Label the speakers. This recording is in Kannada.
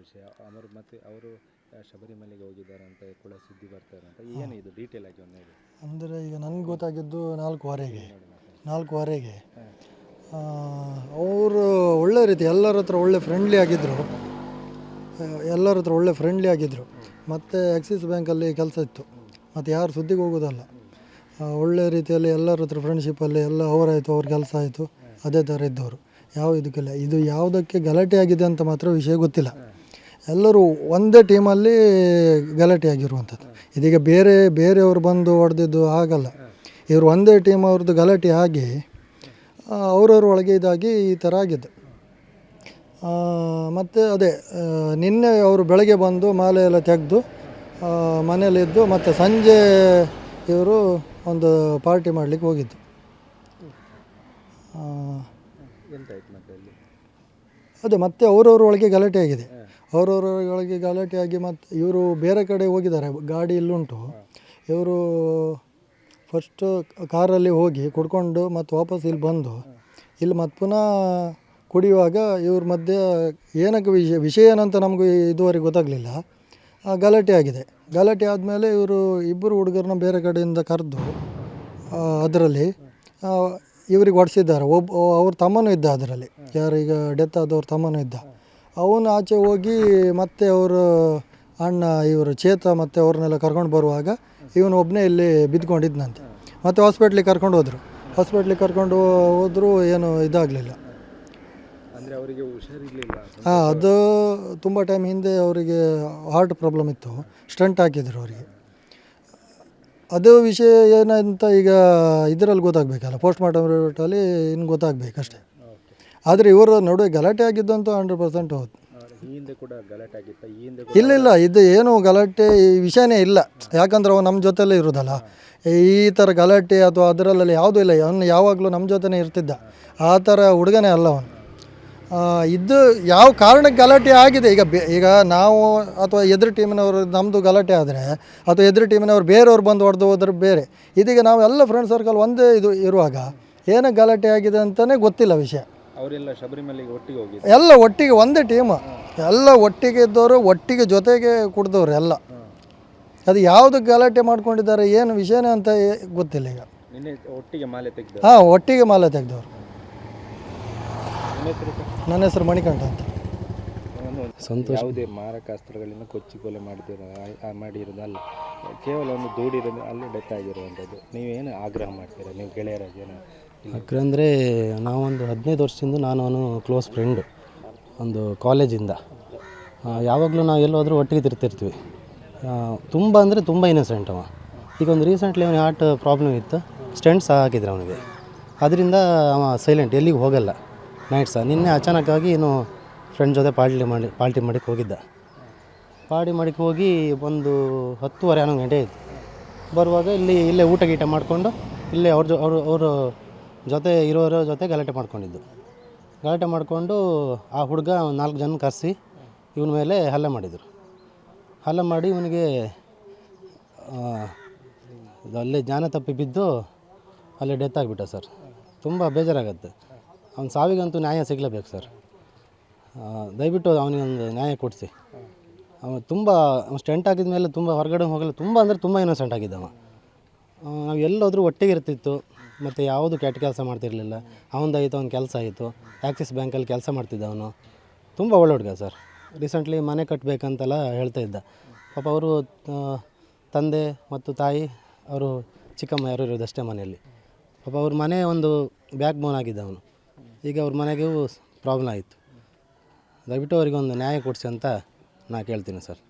Speaker 1: ವಿಷಯ ಮತ್ತು ಅವರು ಶಬರಿಮಲೆಗೆ ಹೋಗಿದ್ದಾರೆ ಅಂತ ಕೂಡ ಸುದ್ದಿ ಬರ್ತಾರೆ ಅಂತ ಏನು ಇದು ಡೀಟೇಲ್ ಆಗಿ ಒಂದು ಹೇಳಿ.
Speaker 2: ಅಂದರೆ ಈಗ ನನಗೆ ಗೊತ್ತಾಗಿದ್ದು 4:15 ಅವರು ಒಳ್ಳೆ ರೀತಿ ಎಲ್ಲರ ಹತ್ರ ಒಳ್ಳೆ ಫ್ರೆಂಡ್ಲಿ ಆಗಿದ್ದರು. ಮತ್ತು ಆಕ್ಸಿಸ್ ಬ್ಯಾಂಕಲ್ಲಿ ಕೆಲಸ ಇತ್ತು, ಮತ್ತು ಯಾರು ಸುದ್ದಿಗೆ ಹೋಗೋದಲ್ಲ. ಒಳ್ಳೆ ರೀತಿಯಲ್ಲಿ ಎಲ್ಲರ ಹತ್ರ ಫ್ರೆಂಡ್ಶಿಪ್ಪಲ್ಲಿ ಎಲ್ಲ ಅವರಾಯಿತು, ಅವ್ರ ಕೆಲಸ ಆಯಿತು, ಅದೇ ಥರ ಇದ್ದವರು. ಯಾವ ಇದಕ್ಕಿಲ್ಲ. ಇದು ಯಾವುದಕ್ಕೆ ಗಲಾಟೆ ಆಗಿದೆ ಅಂತ ಮಾತ್ರ ವಿಷಯ ಗೊತ್ತಿಲ್ಲ. ಎಲ್ಲರೂ ಒಂದೇ ಟೀಮಲ್ಲಿ ಗಲಾಟೆ ಆಗಿರುವಂಥದ್ದು. ಇದೀಗ ಬೇರೆಯವರು ಬಂದು ಹೊಡೆದಿದ್ದು ಆಗಲ್ಲ. ಇವರು ಒಂದೇ ಟೀಮ್ ಅವ್ರದ್ದು ಗಲಾಟೆ ಆಗಿ ಅವರವ್ರ ಒಳಗೆ ಇದಾಗಿ ಈ ಥರ ಆಗಿದೆ. ಮತ್ತು ಅದೇ ನಿನ್ನೆ ಅವರು ಬೆಳಗ್ಗೆ ಬಂದು ಮಾಲೆ ಎಲ್ಲ ತೆಗೆದು ಮನೇಲಿದ್ದು ಮತ್ತು ಸಂಜೆ ಇವರು ಒಂದು ಪಾರ್ಟಿ ಮಾಡಲಿಕ್ಕೆ ಹೋಗಿದ್ದು. ಅದೇ ಮತ್ತೆ ಅವರವ್ರ ಒಳಗೆ ಗಲಾಟೆ ಆಗಿದೆ. ಒಳಗೆ ಗಲಾಟೆ ಆಗಿ ಮತ್ತು ಇವರು ಬೇರೆ ಕಡೆ ಹೋಗಿದ್ದಾರೆ, ಗಾಡಿ ಇಲ್ಲುಂಟು. ಇವರು ಫಸ್ಟು ಕಾರಲ್ಲಿ ಹೋಗಿ ಕುಡ್ಕೊಂಡು ಮತ್ತು ವಾಪಸ್ ಇಲ್ಲಿ ಬಂದು ಇಲ್ಲಿ ಮತ್ತು ಪುನಃ ಕುಡಿಯುವಾಗ ಇವ್ರ ಮಧ್ಯೆ ಏನಕ್ಕೆ ವಿಷಯ ಏನಂತ ನಮಗೂ ಇದುವರೆಗೆ ಗೊತ್ತಾಗಲಿಲ್ಲ. ಗಲಾಟೆ ಆಗಿದೆ. ಗಲಾಟೆ ಆದಮೇಲೆ ಇವರು ಇಬ್ಬರು ಹುಡುಗರನ್ನ ಬೇರೆ ಕಡೆಯಿಂದ ಕರೆದು ಅದರಲ್ಲಿ ಇವ್ರಿಗೆ ಹೊಡೆಸಿದ್ದಾರೆ. ಅವ್ರ ತಮ್ಮನೂ ಇದ್ದ ಅದರಲ್ಲಿ, ಯಾರೀಗ ಡೆತ್ ಆದವ್ರ ತಮ್ಮನೂ ಇದ್ದ. ಅವನು ಆಚೆ ಹೋಗಿ ಮತ್ತೆ ಅವರು ಅಣ್ಣ ಇವರು ಚೇತ ಮತ್ತು ಅವ್ರನ್ನೆಲ್ಲ ಕರ್ಕೊಂಡು ಬರುವಾಗ ಇವನು ಒಬ್ಬನೇ ಇಲ್ಲಿ ಬಿದ್ದುಕೊಂಡಿದ್ದಂತೆ. ಮತ್ತು ಹಾಸ್ಪಿಟ್ಲಿಗೆ ಕರ್ಕೊಂಡು ಹೋದರು, ಏನು ಇದಾಗಲಿಲ್ಲ.
Speaker 1: ಅಂದರೆ ಅವರಿಗೆ ಹುಷಾರಿರಲಿಲ್ಲ.
Speaker 2: ಅದು ತುಂಬ ಟೈಮ್ ಹಿಂದೆ ಅವರಿಗೆ ಹಾರ್ಟ್ ಪ್ರಾಬ್ಲಮ್ ಇತ್ತು, ಸ್ಟಂಟ್ ಹಾಕಿದ್ರು ಅವರಿಗೆ. ಅದು ವಿಷಯ ಏನಂತ ಈಗ ಇದರಲ್ಲಿ ಗೊತ್ತಾಗಬೇಕಲ್ಲ, ಪೋಸ್ಟ್ ಮಾರ್ಟಮ್ ರಿಪೋರ್ಟಲ್ಲಿ ಇನ್ನು ಗೊತ್ತಾಗಬೇಕಷ್ಟೇ. ಆದರೆ ಇವರ ನಡುವೆ ಗಲಾಟೆ ಆಗಿದ್ದಂತೂ 100% ಹೌದು. ಇಲ್ಲ, ಇದು ಏನು ಗಲಾಟೆ ವಿಷಯನೇ ಇಲ್ಲ. ಯಾಕಂದ್ರೆ ಅವ ನಮ್ಮ ಜೊತೆಲೇ ಇರೋದಲ್ಲ. ಈ ಥರ ಗಲಾಟೆ ಅಥವಾ ಅದರಲ್ಲೆಲ್ಲ ಯಾವುದೂ ಇಲ್ಲ. ಅವನು ಯಾವಾಗಲೂ ನಮ್ಮ ಜೊತೆನೇ ಇರ್ತಿದ್ದ. ಆ ಥರ ಹುಡುಗನೇ ಅಲ್ಲ ಅವನು. ಇದು ಯಾವ ಕಾರಣಕ್ಕೆ ಗಲಾಟೆ ಆಗಿದೆ ಈಗ ನಾವು ಅಥವಾ ಎದುರು ಟೀಮಿನವರು ನಮ್ಮದು ಗಲಾಟೆ ಆದರೆ ಅಥವಾ ಎದುರು ಟೀಮಿನವ್ರು ಬೇರೆಯವ್ರು ಬಂದು ಹೊಡೆದು ಹೋದ್ರೆ ಬೇರೆ. ಇದೀಗ ನಾವು ಎಲ್ಲ ಫ್ರೆಂಡ್ ಸರ್ಕಲ್ ಒಂದೇ ಇದು ಇರುವಾಗ ಏನಕ್ಕೆ ಗಲಾಟೆ ಆಗಿದೆ ಅಂತಲೇ ಗೊತ್ತಿಲ್ಲ ವಿಷಯ.
Speaker 1: ಅವರೆಲ್ಲ ಶಬರಿಮಲೆಗೆ ಒಟ್ಟಿಗೆ ಹೋಗಿ
Speaker 2: ಎಲ್ಲ ಒಟ್ಟಿಗೆ ಒಂದೇ ಟೀಮು, ಎಲ್ಲ ಒಟ್ಟಿಗೆ ಇದ್ದವರು, ಒಟ್ಟಿಗೆ ಜೊತೆಗೆ ಕುಡ್ದವ್ರು ಎಲ್ಲ. ಅದು ಯಾವುದಕ್ಕೆ ಗಲಾಟೆ ಮಾಡ್ಕೊಂಡಿದ್ದಾರೆ ಏನು ವಿಷಯನೇ ಅಂತ ಗೊತ್ತಿಲ್ಲ ಈಗ.
Speaker 1: ಒಟ್ಟಿಗೆ ಮಾಲೆ ತೆಗೆದು
Speaker 2: ಒಟ್ಟಿಗೆ ಮಾಲೆ ತೆಗೆದವರು. ನನ್ನ ಹೆಸರು ಮಣಿಕಂಠ ಅಂತ.
Speaker 1: ಸಂತೋಷ. ಯಾವುದೇ ಮಾರಕಾಸ್ತ್ರಗಳಿಂದ ಕೊಚ್ಚಿ ಕೊಲೆ ಮಾಡಿರೋದಲ್ಲ, ಕೇವಲ ಒಂದು ದೂಡಿರೋದು ಅಲ್ಲಿ ಡೆತ್ ಆಗಿರುವಂಥದ್ದು. ನೀವೇನು ಆಗ್ರಹ ಮಾಡ್ತೀರಾ ನೀವು ಗೆಳೆಯರಾಗಿ?
Speaker 3: ಆಗ್ರಹ ಅಂದರೆ ನಾವೊಂದು 15 ವರ್ಷದಿಂದ ನಾನು ಅವನು ಕ್ಲೋಸ್ ಫ್ರೆಂಡು, ಒಂದು ಕಾಲೇಜಿಂದ. ಯಾವಾಗಲೂ ನಾವು ಎಲ್ಲೋದ್ರೂ ಒಟ್ಟಿಗೆ ತಿರ್ತಿರ್ತೀವಿ. ತುಂಬ ಅಂದರೆ ತುಂಬ ಇನ್ನಸೆಂಟ್ ಅವ. ಈಗ ಒಂದು ರೀಸೆಂಟ್ಲಿ ಅವನಿಗೆ ಹಾರ್ಟ್ ಪ್ರಾಬ್ಲಮ್ ಇತ್ತು, ಸ್ಟೆಂಟ್ ಸಹ ಹಾಕಿದ್ರು ಅವನಿಗೆ. ಅದರಿಂದ ಅವ ಸೈಲೆಂಟ್, ಎಲ್ಲಿಗೆ ಹೋಗಲ್ಲ ನೈಟ್ ಸಹ. ನಿನ್ನೆ ಅಚಾನಕ್ಕಾಗಿ ಏನು ಫ್ರೆಂಡ್ ಜೊತೆ ಪಾರ್ಟಿ ಮಾಡಿಕ್ಕೆ ಹೋಗಿದ್ದ. ಹೋಗಿ ಒಂದು 10:30-11 ಗಂಟೆ ಆಯಿತು. ಬರುವಾಗ ಇಲ್ಲೇ ಊಟ ಗೀಟ ಮಾಡಿಕೊಂಡು ಇಲ್ಲೇ ಅವ್ರ ಜೊತೆ ಇರೋರ ಜೊತೆ ಗಲಾಟೆ ಮಾಡಿಕೊಂಡು ಆ ಹುಡುಗ 4 ಜನ ಕರೆಸಿ ಇವನ ಮೇಲೆ ಹಲ್ಲೆ ಮಾಡಿ ಇವನಿಗೆ ಅಲ್ಲೇ ಜ್ಞಾನ ತಪ್ಪಿ ಬಿದ್ದು ಅಲ್ಲೇ ಡೆತ್ ಆಗಿಬಿಟ್ಟ ಸರ್. ತುಂಬ ಬೇಜಾರಾಗುತ್ತೆ. ಅವ್ನ ಸಾವಿಗಂತೂ ನ್ಯಾಯ ಸಿಗಲೇಬೇಕು ಸರ್. ದಯವಿಟ್ಟು ಅವನಿಗೊಂದು ನ್ಯಾಯ ಕೊಡಿಸಿ. ತುಂಬ ಸ್ಟೆಂಟ್ ಹಾಕಿದ ಮೇಲೆ ತುಂಬ ಹೊರಗಡೆ ಹೋಗಲ್ಲ, ತುಂಬ ಅಂದರೆ ತುಂಬ ಇನ್ನೋಸೆಂಟ್ ಆಗಿದ್ದವ. ನಾವು ಎಲ್ಲೋದ್ರೂ ಒಟ್ಟಿಗೆ ಇರ್ತಿತ್ತು, ಮತ್ತು ಯಾವುದು ಕೆಟ್ಟ ಕೆಲಸ ಮಾಡ್ತಿರಲಿಲ್ಲ. ಅವನದಾಯಿತು, ಅವ್ನ ಕೆಲಸ ಆಯಿತು. ಆ್ಯಕ್ಸಿಸ್ ಬ್ಯಾಂಕಲ್ಲಿ ಕೆಲಸ ಮಾಡ್ತಿದ್ದ ಅವನು. ತುಂಬ ಒಳ್ಳೆ ಹುಡುಗ ಸರ್. ರೀಸೆಂಟ್ಲಿ ಮನೆ ಕಟ್ಟಬೇಕಂತೆಲ್ಲ ಹೇಳ್ತಾ ಇದ್ದ. ಪಾಪ ಅವರು ತಂದೆ ಮತ್ತು ತಾಯಿ, ಅವರು ಚಿಕ್ಕಮ್ಮ ಯಾರು ಇರೋದಷ್ಟೇ ಮನೆಯಲ್ಲಿ. ಪಾಪ ಅವ್ರ ಮನೆ ಒಂದು ಬ್ಯಾಕ್ ಬೋನ್ ಆಗಿದ್ದ ಅವನು. ಈಗ ಅವ್ರ ಮನೆಗೂ ಪ್ರಾಬ್ಲಮ್ ಆಯಿತು. ದಯವಿಟ್ಟು ಅವರಿಗೊಂದು ನ್ಯಾಯ ಕೊಡಿಸಿ ಅಂತ ನಾನು ಕೇಳ್ತೀನಿ ಸರ್.